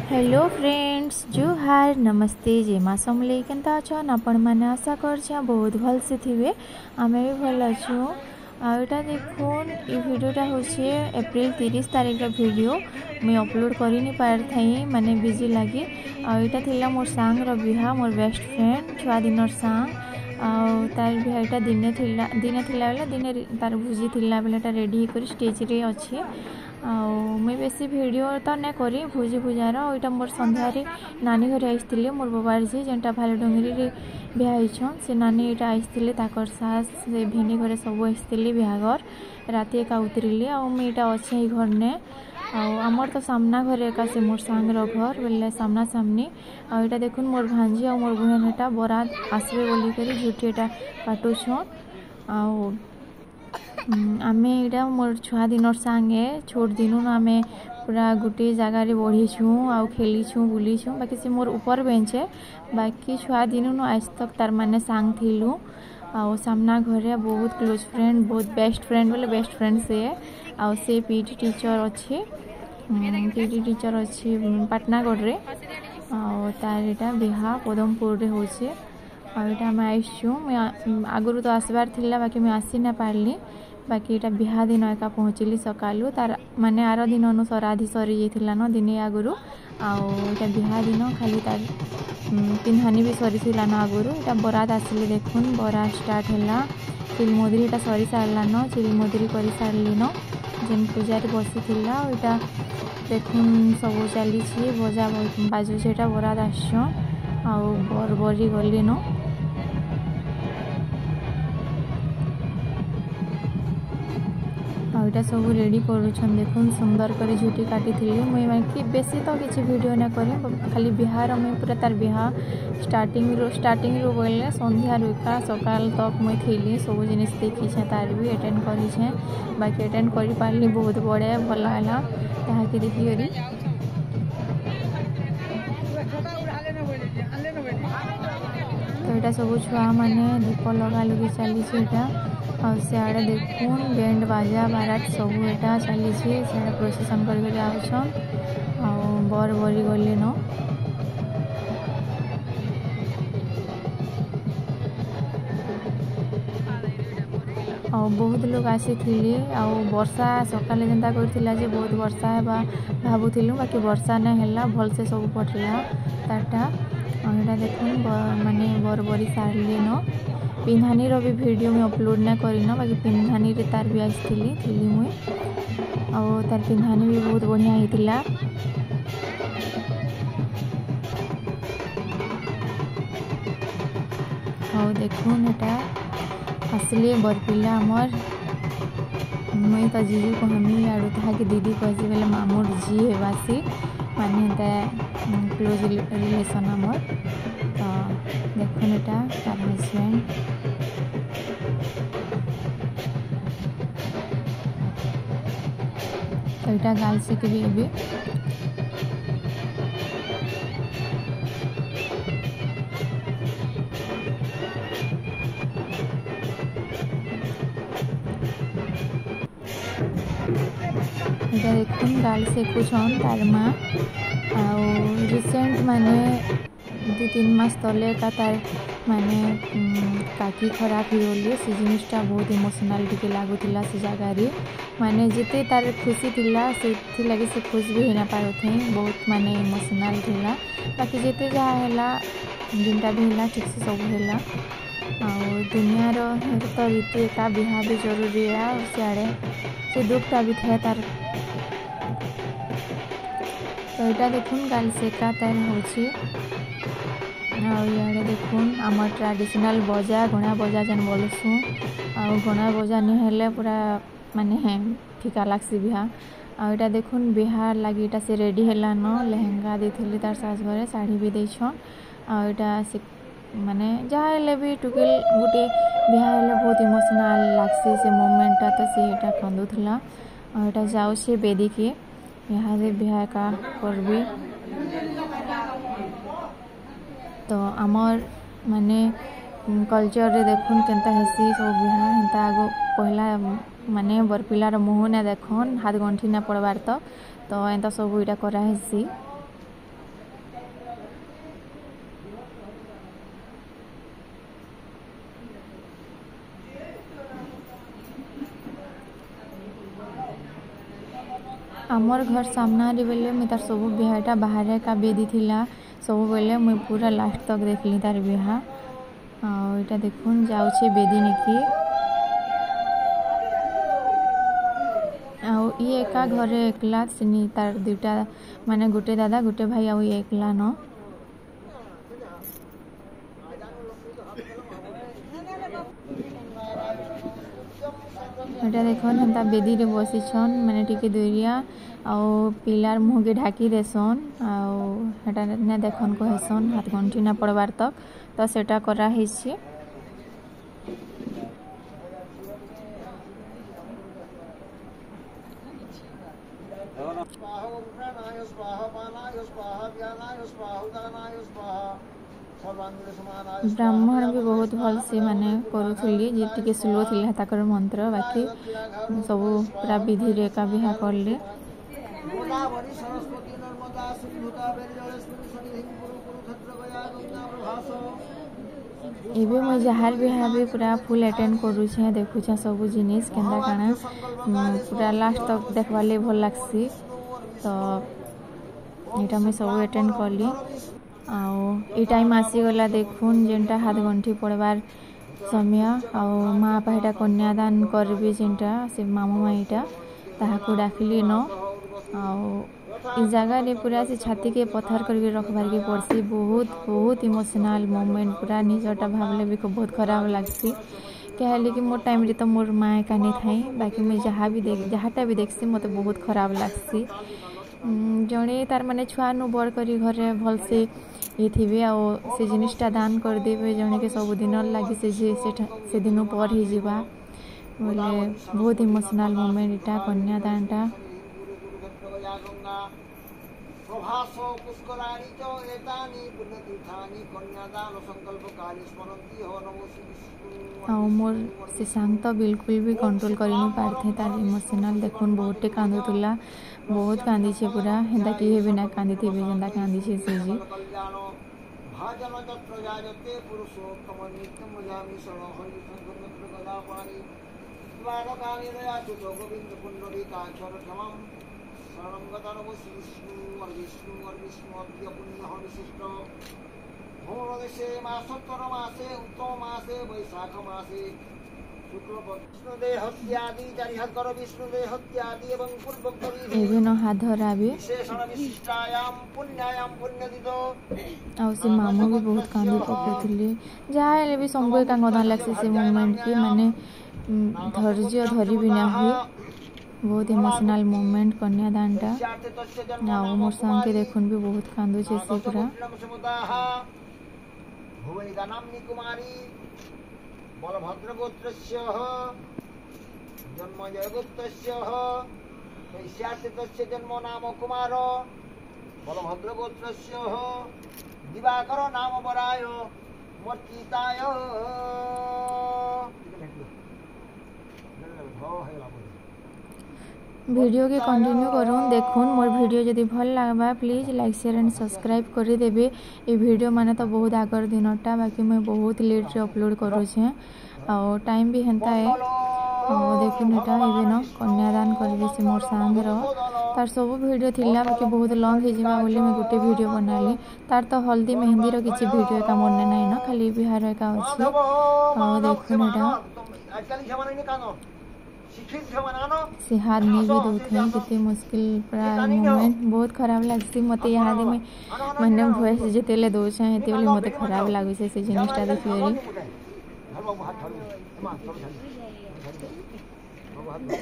Hello friends जुहार नमस्ते जय माँ समले केनता अच्छन आपण मैंने आशा कर बहुत भल से थे आम भी भल अच्छु आटा देखुन ये वीडियोटा हूँ एप्रिल 30 तारीख वीडियो मुझे अपलोड कर नहीं पार थी माने बिजी लगी आटा थिला मोर सांग बिहा मोर बेस्ट फ्रेंड छुआ दिन सांग तार बिहाटा दिने थिला बेले दिने तार भोजी थिला बेले रेडी कर स्टेज रे अच्छे मुझे बेसी वीडियो तो ना करी भोजी भूजार यहाँ मोर संध्यारे नानी घर आई मोर बाबार झी जेनटा भाले डोंगरी बिहाईछन से नानी यहाँ आई सास से भेनी घरे सब आई बिहागर राति एका उतरली आईटा अच्छे घर ने आमर तो सामना घर एका से मोर सांगर घर बोले सामना सामनी आईटा देखुन मोर भांजी और मोर बहन एटा बरात आसबे बोलिक झुटी एटा काटुछन आमे इटा मोर छुआ दिन सांगे छोट दिनु आमे पूरा गोटे जगार बढ़ीछू आ खेलीछू बुलीछू बाकी से मोर ऊपर बेंच है बाकी छुआ दिनु आज तक तार माने सांग थिलु आ सामना घरे बहुत क्लोज फ्रेंड बहुत बेस्ट फ्रेंड बोले बेस्ट फ्रेंड से पीटी टीचर अच्छी पाटनागढ़ रे तार यहाँ बिहा पदमपुर रे होचे आईटा आम आईचु आगुरी तो आसबार थिला बाकी मुझे आसी ना पारली बाकी यहाँ बिहा दिन एका पहुँचली सकालू तार माने आर दिन अनुसार आधी सरी जाइला न दिने आगुरी आटा बिहा दिन खाली तार पिंधानी भी सरी न आगुरी यहाँ बरात आसिले देखुन बरात स्टार्ट है चिलमोदरी सरी सारा न चिलमोदरी कर सारे न जेन पूजारी बसी यहाँ देखुन सब चली बजा बाजुचे बरात आसन बरबरी गली न आईटा सब रेडी करुछन देखुन सुंदर कर झुटी काटी थी मुझे कि बेसी तो किसी वीडियो ना करी खाली बिहार मुझे पूरा तार बिहा स्टार्टिंग रू बोले संध्या रुका सकाल तक मुझे थी सब जिन देखी तार भी अटेंड करी बाकी अटेंड कर पार्ली बहुत बढ़िया भल है ताकि देखिक तो यहाँ सब छुआ मैंने दीप लगा लगी चली सियाड़े देखुन बैंड बाजा बारात सब यहाँ चली सियाड़े प्रोसेसन कर आउछन बर बरी गली न बहुत लोग आसी वर्षा सकाले जेनता करथिला जे बहुत वर्षा है भावुलु बाकी वर्षा नहीं है भल से सब पटला तारटा यहाँ देखुन माने बरबरी सारे न पिंधानी भी वीडियो में अपलोड ना करी न बाकी पिंधानी रे तार भी आसती मुई तार पिंधानी भी बहुत बढ़िया होता देखुन यहाँ आसले बरपिला आमर मुई तो जीजू को हमी आड़ू था कि दीदी कहे बोले मामूर झी हेबासी माने क्लोज रिलेसन आमर तो देखुन यहाँ तार हजबैंड तो यहाँ गर्ल्स के भी यहाँ देखुन गर्ल्स कुछन तार माँ रिसेंट माने 2-3 मास तले का तार माने काकी खराब होगली से जिनटा बहुत इमोशनल टी लगुला से जगार माने जिते तार खुशी थिला से लगे से खुश भी होना पार थे बहुत माने इमोशनल थिला बाकी जिते जहाँ जिनटा भी है ठीक से सब है दुनियार तो रीति का बिहा भी जरूरी है सियाड़े से दुखटा भी थे तार तो यहाँ देखुन गर्ल्स एका तार होड़े देखुन आम ट्रेडिशनल बजा घोड़ा बजा जेन बोलसु घोड़ा बजा नहीं पूरा माने फिका लगसी बिहा यहाँ देखुन बिहार लगी इटा से रेडी है न लेहेंगा देती तार सास घरे साड़ी भी देछन यहाँ से माने जहाँ भी टुकेल गोटे बिहा बहुत इमोशनल लगसी से मोमेंटा तो सी यहाँ कांदुला यहाँ जाऊे बेदी के यहाँ से बिहा का करबी तो आमर माने कल्चर रे देखुन केनता हेसी सब बिहा हेन्ता आगो पहला माने बरपिलार मुँह ना देखन हाथ गंठी ना पड़बार तो एंता सब इटा कराहेसी आमर घर सामना बेले मुई तार सब बिहाटा बाहर का बेदी थिला सब बेले मुई पूरा लास्ट तक देखली तार बिहा आटा देखुन जाऊे बेदी निकी ये एका घरे एकला सिनी तार दुटा माने गोटे दादा गोटे भाई आउ ये एकला न एटा देखन हेन्ता बेदी रे बसिछन माने टिके दुरिया आउ पिलार मुह के ढाकी देसन आउ हेटा ने देखन कहसन हाथ गंठी ना पड़बार तक तो सेटा करा हिछि ब्राह्मण भी बहुत भल से माने करूथली जे टिके स्लो थिला ताकर मंत्र बाकी सब पूरा विधि रे का बिहा करले एबे मैं जहार बिहा भी पूरा फुल अटेंड करू छे देखु छे सब जिनिस केंदा काना पूरा लास्ट तक देखवाले भल लागसी तो एटा मैं सब अटेंड करली आउ टाइम आसीगला देखुन जेनटा हाथ गंठी पड़बार समय आउ माँ पाटा कन्यादान करबे जेनटा से मामू माईटा ताहाको डाकिली न आउ इस जगह रे पूरा से छाती के पत्थर करके रखबार के पड़सी बहुत बहुत इमोशनल मोमेंट पूरा निजटा भावले भी बहुत खराब लागसी क्या कि मोर टाइम रे तो मोर माँ का नहीं थाई बाकी मैं जहाँ भी जहाँटा भी देखसी मत बहुत खराब लागसी जड़े तार माने छुआ नु बड़ करी घरे भल से ये थे आ से जिनिसटा दान कर देवे जड़े के सब दिन लगी से दिन पर ही जीवा बोले बहुत इमोशनल मोमेंट इटा कन्यादानटा मोर से सांग तो बिल्कुल भी कंट्रोल कर नहीं पारथे तार इमोशनल देखुन बहुत कांदुला बहुत कांदी छे पूरा हेंदा किए बिना कांदी थी जेंदा कांदी छे से जी हाथ धरा भी मामू भी बहुत कांदी पकड़े जहाँ भी सब का गदा लगे से मोमेंट की माने धैर्य धरी भी ना हुए बहुत इमोशनल मोमेंट कन्यादानटा आउ मोर संग के देखुन भी बहुत कांदु छे से पूरा बलभद्र गोत्रस्य जन्म जयगुप्तस्य वैश्यार्थितस्य जन्म नाम कुमार बलभद्र गोत्रस्य दिवाकर नाम वराय मर्चिताय वीडियो के कंटिन्यू करूँ देखुन मोर वीडियो जदि भल लगवा please like share and subscribe कर देबे ये वीडियो माने तो बहुत आगर दिनटा बाकी मैं बहुत लेट रे अपलोड करूँ और टाइम भी हेंता है देखुन एटा एबे न कन्यादान करबे से मोर सांग तार सब वीडियो थिला बाकी बहुत लॉन्ग हो जावा बोली मैं गोटे वीडियो बनाली तार तो हल्दी मेहंदी रो किछि वीडियो का मन नहीं न खाली बिहार का अछि देखुन एटा से हाथ नहीं भी दौथे कितने मुश्किल प्राय मोमेंट बहुत खराब लगसी मत यहाँ में मैंने भॉइस जितेले दौचे हेते बोले मत खराब लगुचे से जिनिसटा देखिए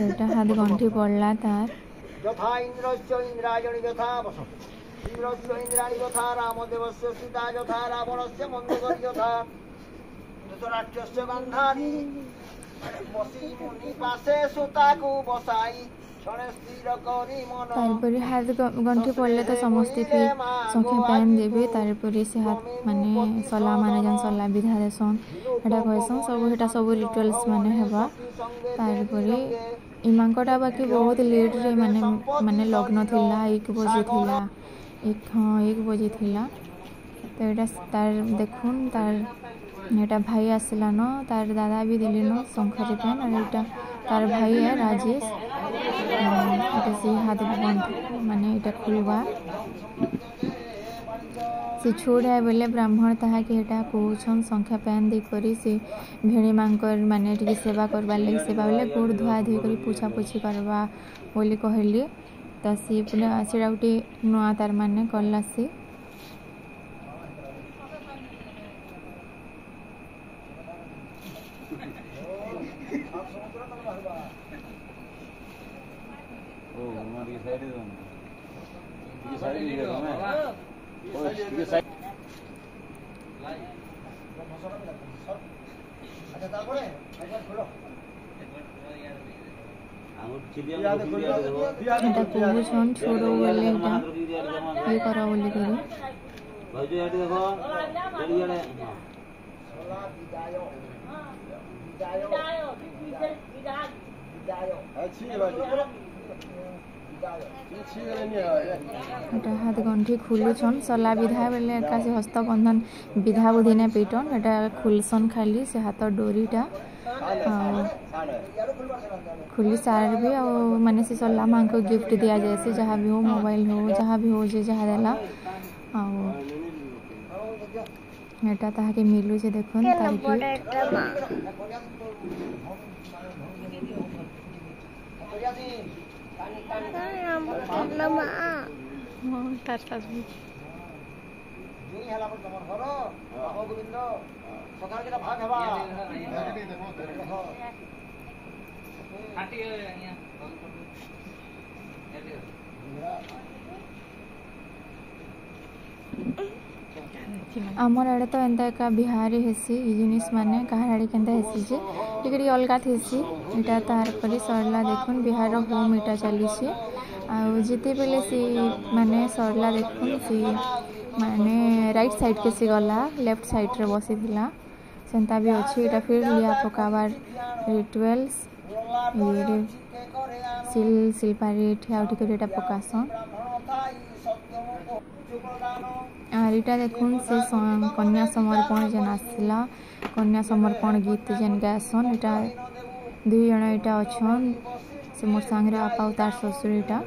एटा हाथ गंठी पड़ला तार यथा इंद्रस्य इंद्रायणी यथा वस इंद्रस्य इंद्राणी यथा रामदेवस्य सीता यथा रावणस्य मंदोदरी यथा धृतराष्ट्रस्य गांधारी तारपरे हाथ गंठी पड़ले तो समस्ते फिर संख्या टाइम देवे तारपरे से हाथ माने सला माने जन सला विधा देसन एटा कहसन सब एटा सब रिचुअल्स माने हेबा तारपरे इमांकटा बाकी बहुत लेट रे माने माने लग्न थिला 1 बजे थिला 1 बजे थिला तो एटा तार देखुन तार एटा भाई आसला न तार दादा भी दिली न शंखरी पेन और एटा तार भाई है राजेश। से हाथ बंद माने इटा खुलवा से छोड़ है बोले ब्राह्मण ताहा के एटा कहउछन संख्या पैन दे करी से भेणी मांकर माने टिके सेवा करबार लगी सेवा बोले गोड़ धुआ धुई करी पूछा पूछी करवा बोली कहली तो सी पुरा सेटा गोटे नुआ तार माने कला से कहून छोड़ो बोले ये करा बोली करी हाथ गंठी खुलुछन सला विधा बेले एका से हस्तबंधन विधा बुधी ने पीटन एटा खुलसन खाली से हाथ डोरीटा खुली सार भी और माने से सला मां को गिफ्ट दिया जाए से जहाँ भी हो मोबाइल हो जहाँ भी हो जे जहाँ देला एटा ताहा के मिलू जे देखन तार आमर आड़े तो एंता एका बिहारी हेसी ई जिनिस माने कहार आड़े केंता हेसी जे टिकरी अलगा थेसी इटा तार परी सरला देखुन बिहार होम इटा चली छे आ जेते बेले से माने सरला देखुन से माने राइट साइड के से गला लेफ्ट साइड रे बसी थिला सेंता भी अछि इटा फिर लिया पकाबार रिचुअल्स ये सिलपारी ठिया उठी कर इटा पकासन आर इटा देखुन से कन्या समर्पण जेन आसला कन्या समर्पण गीत जेन गासन इटा दुई जण इटा अछन से मोर संगरे आपा तार ससुर इटा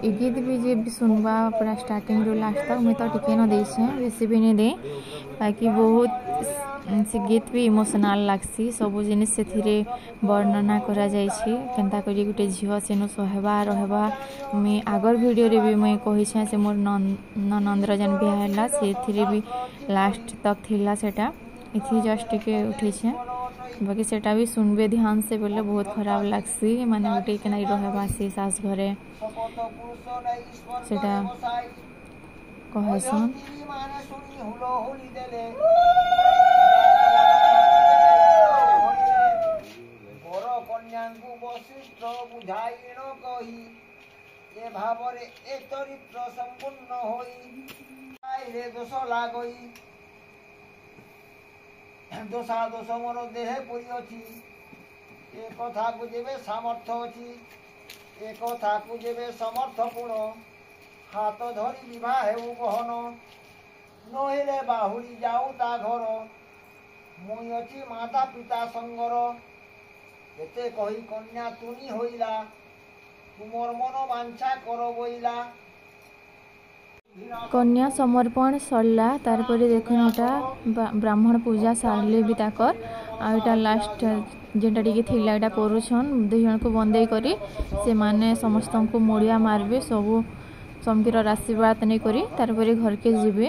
ए गीत भी जे भी सुनबा पूरा स्टार्टिंग रू लास्ट तक मैं तो टिके न दे छे बेसी भी नहीं दे बाकी बहुत से गीत भी इमोशनल लागसी सब जिनिस से थिरे वर्णना करा जाय छी केनता करी गुटे झियो सेनु सहबा रहबा मैं आगर वीडियो रे भी मैं कहि छे से मोर ननंदर जन बियाह हला से थिरे भी लास्ट तक थिला सेटा इथि जस्ट टिके उठी छे बाकी सेटा भी सुनबे ध्यान से बोले बहुत खराब लागसी माने गुटे के नहीं रहबा से सास घरे सेटा कहसन ए भावरे ए चरित्र संपूर्ण होई रे दोष लागई दोषा दोष मोर देहे पुरी अछि ए कथा को जेबे सामर्थ्य अछि ए कथा को जेबे समर्थ पूर्ण हाथ धरी विवाह हेउ गहन नहिले बाहुरी जाऊ ता घर मुई अछि माता पिता संगर एते कही कन्या तुनी होइला तुमर मन वांछा करो बोइला कन्या समर्पण सरला तारपरे देखुनटा ब्राह्मण पूजा सारले भी ताकर आ एटा लास्ट जेंटा टिके थिला एटा करूछन दुई जन को बंदे करी से माने समस्त को मोड़िया मारबे सब समकीर आशीर्वाद नहीं करी तारपरे घर के जीवे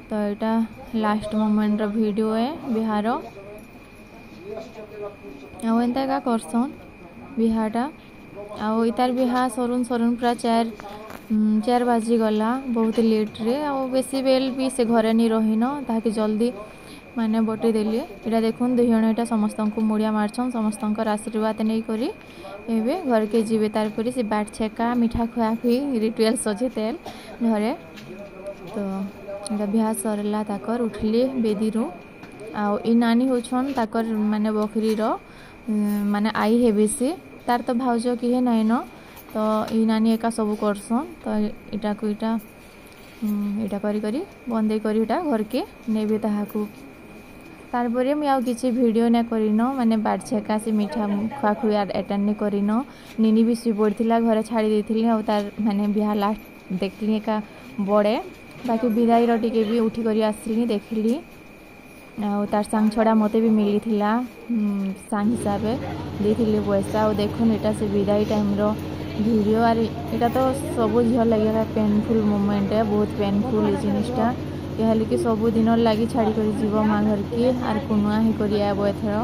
तो एटा लास्ट मोमेंट रो वीडियो है बिहार आ एंता का करसन बिहाटा आ इतार बिहा सरुन सरुन पूरा 4 बाजी गला बहुत लेट रे आ बेसी बेल भी से घरे नहीं रहीन ताकि जल्दी माने बटे देली एटा देखुन दुई जण एटा समस्त को मुड़िया मारछन समस्त आशीर्वाद नहीं करी एबे घर के जीवे तार परी से बाट छेका मिठा खुआ खुई रिचुअल सजे तेल घरे तो एटा बिहा सरला ताकर उठली बेदी रो आ ई नानी होछन ताकर माने बकरी रो माने आई हेबे से तार तो भाउज की है नहीं न तो ई नानी एका सब करसन तो इटा को इटा करी करी बंदे करी इटा घर के नेबे ताहा को तारपरे मुझे आउ किसी वीडियो ना करिन माने बाड़ छेका से मिठा खुआ खुई अटेंड नहीं करिन निनी भी शुई पड़ा घर छाड़ी देती और तार माने बिहा लास्ट देखली एका बड़े बाकी विदाई टिके भी उठी कर आसली देखली तार सांग छड़ा मते भी मिली थिला सांग हिसाब देथिले पैसा और देखुन एटा से विदाई टाइम रो वीडियो आर एटा तो सब झील लगे पेनफुल मोमेंट है बहुत पेनफुल जिनिसटा कहली कि सब दिन लगी छाड़ी कर जीव माँ घर की आर कुनुआ ही कर आब एथर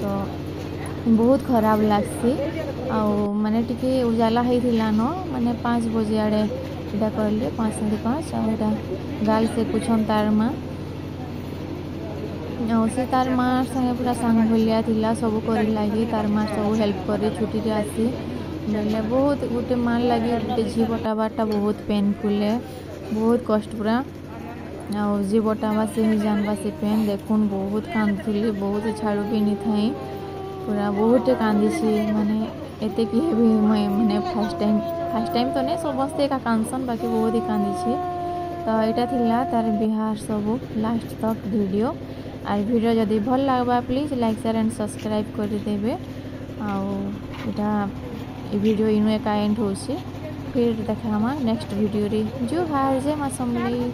तो बहुत खराब लगसी आउ माने टिके उजाला होता न माने 5 बजे आड़े इटा करले 5 साढ़े 5 आ एटा गाल से पूछन तार माँ से तार माँ संगे पूरा सांग भलिया थिला सब कर लगी तार माँ सब हेल्प करे छुट्टी आसी बोले बहुत गोटे माँ लगे गोटे झी बटाबाटा बहुत पेनफुल है बहुत कष्ट पूरा आ झी बटाबा से ही जानवा से पेन देखुन बहुत कांदुली बहुत छाड़ू भी नहीं थाई पूरा बहुत कांदी माने एते कि माने फर्स्ट टाइम तो नहीं समस्ते का कांदसन बाकी बहुत ही कांदी तो यहाँ थिला तार बिहार सब लास्ट तक वीडियो आर वीडियो जदि भल लगवा please like share and subscribe कर देबे आटा वीडियो इनु एका एंड हो फिर देखा नेक्स्ट वीडियो रे जो हार जय माँ समलेई।